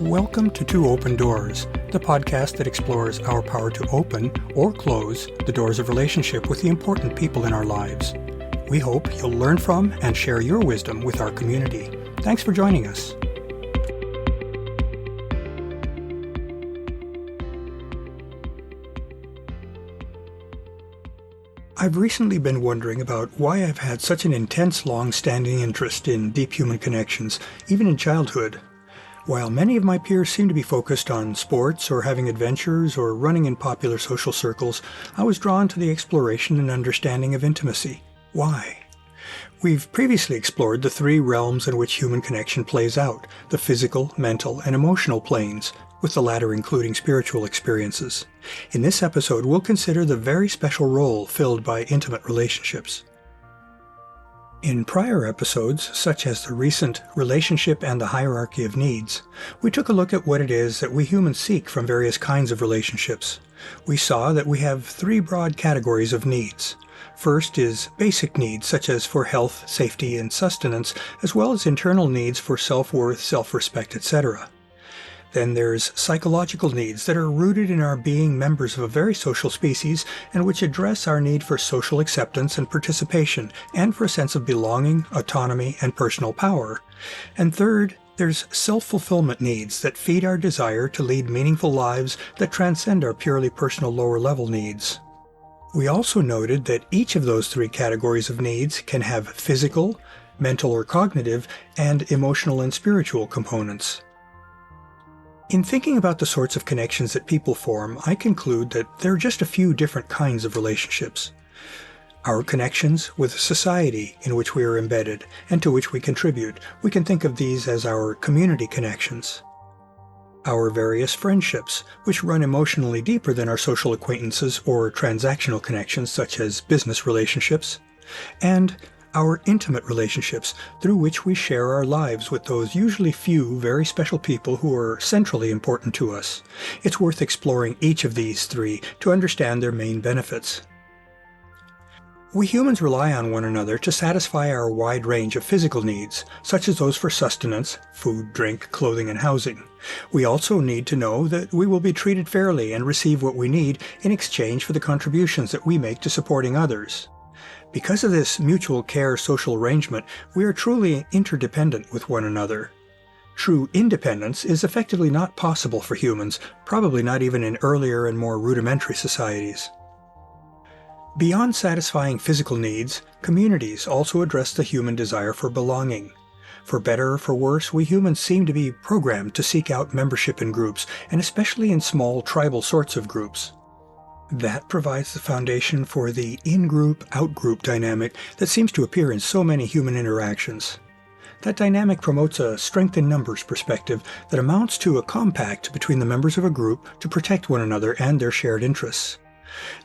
Welcome to Two Open Doors, the podcast that explores our power to open or close the doors of relationship with the important people in our lives. We hope you'll learn from and share your wisdom with our community. Thanks for joining us. I've recently been wondering about why I've had such an intense, long-standing interest in deep human connections, even in childhood. While many of my peers seem to be focused on sports or having adventures or running in popular social circles, I was drawn to the exploration and understanding of intimacy. Why? We've previously explored the three realms in which human connection plays out, the physical, mental, and emotional planes, with the latter including spiritual experiences. In this episode, we'll consider the very special role filled by intimate relationships. In prior episodes, such as the recent Relationship and the Hierarchy of Needs, we took a look at what it is that we humans seek from various kinds of relationships. We saw that we have three broad categories of needs. First is basic needs, such as for health, safety, and sustenance, as well as internal needs for self-worth, self-respect, etc. Then there's psychological needs that are rooted in our being members of a very social species and which address our need for social acceptance and participation and for a sense of belonging, autonomy, and personal power. And third, there's self-fulfillment needs that feed our desire to lead meaningful lives that transcend our purely personal lower-level needs. We also noted that each of those three categories of needs can have physical, mental or cognitive, and emotional and spiritual components. In thinking about the sorts of connections that people form, I conclude that there are just a few different kinds of relationships. Our connections with society in which we are embedded and to which we contribute, we can think of these as our community connections. Our various friendships, which run emotionally deeper than our social acquaintances or transactional connections such as business relationships, and our intimate relationships through which we share our lives with those usually few very special people who are centrally important to us. It's worth exploring each of these three to understand their main benefits. We humans rely on one another to satisfy our wide range of physical needs, such as those for sustenance, food, drink, clothing, and housing. We also need to know that we will be treated fairly and receive what we need in exchange for the contributions that we make to supporting others. Because of this mutual care social arrangement, we are truly interdependent with one another. True independence is effectively not possible for humans, probably not even in earlier and more rudimentary societies. Beyond satisfying physical needs, communities also address the human desire for belonging. For better or for worse, we humans seem to be programmed to seek out membership in groups, and especially in small tribal sorts of groups. That provides the foundation for the in-group, out-group dynamic that seems to appear in so many human interactions. That dynamic promotes a strength-in-numbers perspective that amounts to a compact between the members of a group to protect one another and their shared interests.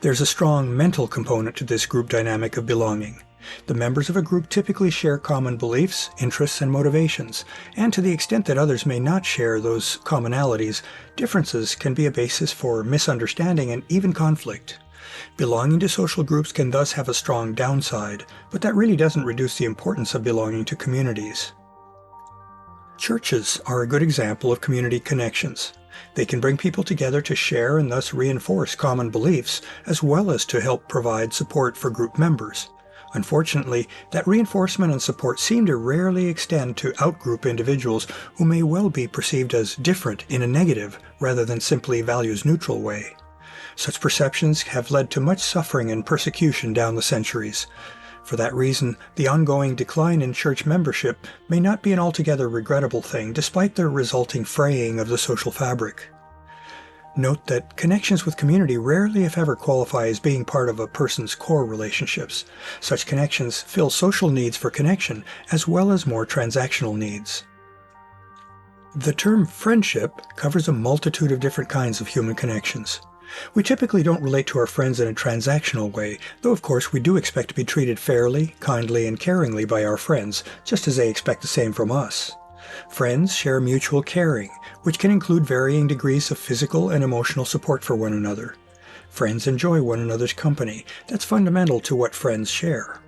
There's a strong mental component to this group dynamic of belonging. The members of a group typically share common beliefs, interests, and motivations, and to the extent that others may not share those commonalities, differences can be a basis for misunderstanding and even conflict. Belonging to social groups can thus have a strong downside, but that really doesn't reduce the importance of belonging to communities. Churches are a good example of community connections. They can bring people together to share and thus reinforce common beliefs, as well as to help provide support for group members. Unfortunately, that reinforcement and support seem to rarely extend to out-group individuals who may well be perceived as different in a negative rather than simply values-neutral way. Such perceptions have led to much suffering and persecution down the centuries. For that reason, the ongoing decline in church membership may not be an altogether regrettable thing, despite the resulting fraying of the social fabric. Note that connections with community rarely, if ever, qualify as being part of a person's core relationships. Such connections fill social needs for connection, as well as more transactional needs. The term friendship covers a multitude of different kinds of human connections. We typically don't relate to our friends in a transactional way, though of course we do expect to be treated fairly, kindly, and caringly by our friends, just as they expect the same from us. Friends share mutual caring, which can include varying degrees of physical and emotional support for one another. Friends enjoy one another's company. That's fundamental to what friends share.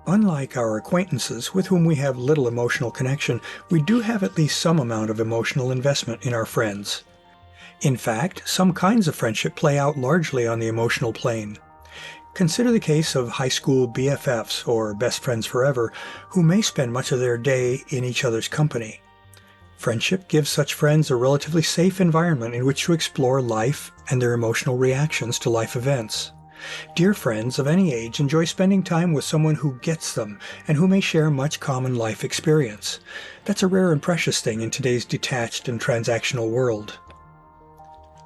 Unlike our acquaintances, with whom we have little emotional connection, we do have at least some amount of emotional investment in our friends. In fact, some kinds of friendship play out largely on the emotional plane. Consider the case of high school BFFs, or best friends forever, who may spend much of their day in each other's company. Friendship gives such friends a relatively safe environment in which to explore life and their emotional reactions to life events. Dear friends of any age enjoy spending time with someone who gets them and who may share much common life experience. That's a rare and precious thing in today's detached and transactional world.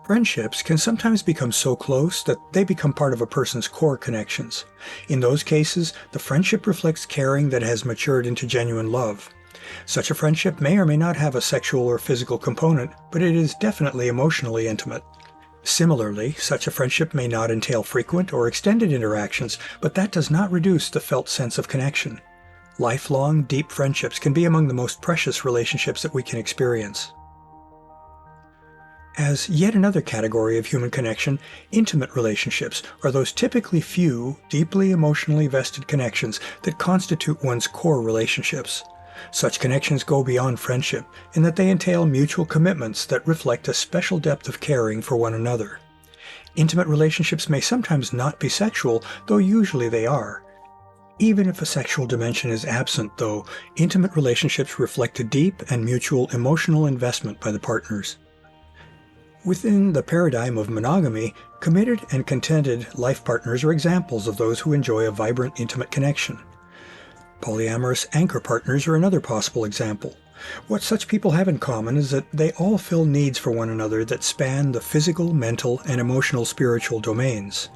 Friendships can sometimes become so close that they become part of a person's core connections. In those cases, the friendship reflects caring that has matured into genuine love. Such a friendship may or may not have a sexual or physical component, but it is definitely emotionally intimate. Similarly, such a friendship may not entail frequent or extended interactions, but that does not reduce the felt sense of connection. Lifelong, deep friendships can be among the most precious relationships that we can experience. As yet another category of human connection, intimate relationships are those typically few, deeply emotionally vested connections that constitute one's core relationships. Such connections go beyond friendship in that they entail mutual commitments that reflect a special depth of caring for one another. Intimate relationships may sometimes not be sexual, though usually they are. Even if a sexual dimension is absent, though, intimate relationships reflect a deep and mutual emotional investment by the partners. Within the paradigm of monogamy, committed and contented life partners are examples of those who enjoy a vibrant, intimate connection. Polyamorous anchor partners are another possible example. What such people have in common is that they all fill needs for one another that span the physical, mental, and emotional spiritual domains.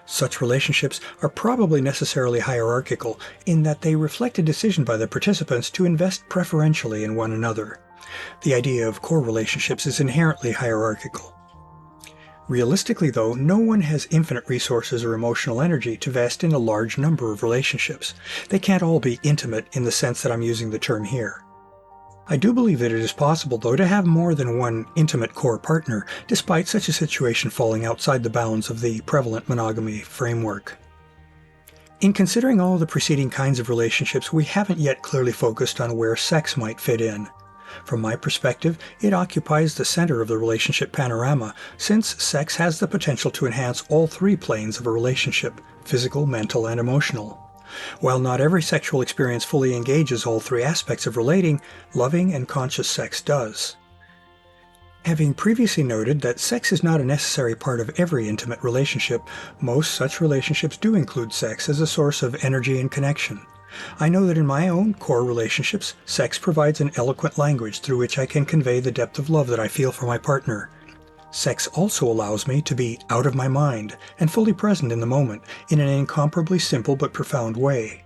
Such relationships are probably necessarily hierarchical in that they reflect a decision by the participants to invest preferentially in one another. The idea of core relationships is inherently hierarchical. Realistically, though, no one has infinite resources or emotional energy to vest in a large number of relationships. They can't all be intimate in the sense that I'm using the term here. I do believe that it is possible, though, to have more than one intimate core partner, despite such a situation falling outside the bounds of the prevalent monogamy framework. In considering all the preceding kinds of relationships, we haven't yet clearly focused on where sex might fit in. From my perspective, it occupies the center of the relationship panorama, since sex has the potential to enhance all three planes of a relationship: physical, mental, and emotional. While not every sexual experience fully engages all three aspects of relating, loving and conscious sex does. Having previously noted that sex is not a necessary part of every intimate relationship, most such relationships do include sex as a source of energy and connection. I know that in my own core relationships, sex provides an eloquent language through which I can convey the depth of love that I feel for my partner. Sex also allows me to be out of my mind and fully present in the moment in an incomparably simple but profound way.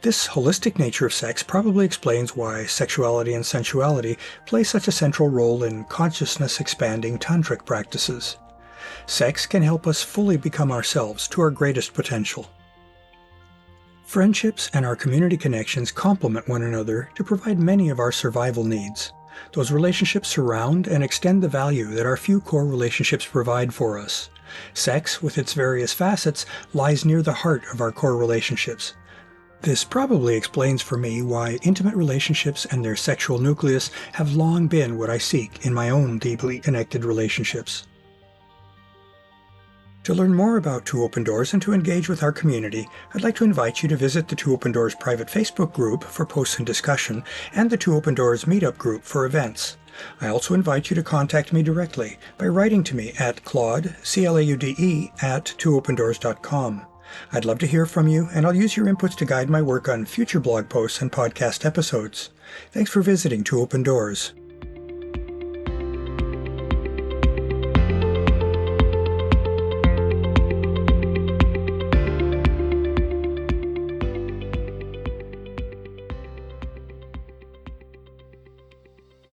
This holistic nature of sex probably explains why sexuality and sensuality play such a central role in consciousness-expanding tantric practices. Sex can help us fully become ourselves to our greatest potential. Friendships and our community connections complement one another to provide many of our survival needs. Those relationships surround and extend the value that our few core relationships provide for us. Sex, with its various facets, lies near the heart of our core relationships. This probably explains for me why intimate relationships and their sexual nucleus have long been what I seek in my own deeply connected relationships. To learn more about Two Open Doors and to engage with our community, I'd like to invite you to visit the Two Open Doors private Facebook group for posts and discussion, and the Two Open Doors meetup group for events. I also invite you to contact me directly by writing to me at Claude, C-L-A-U-D-E, @twoopendoors.com. I'd love to hear from you, and I'll use your inputs to guide my work on future blog posts and podcast episodes. Thanks for visiting Two Open Doors.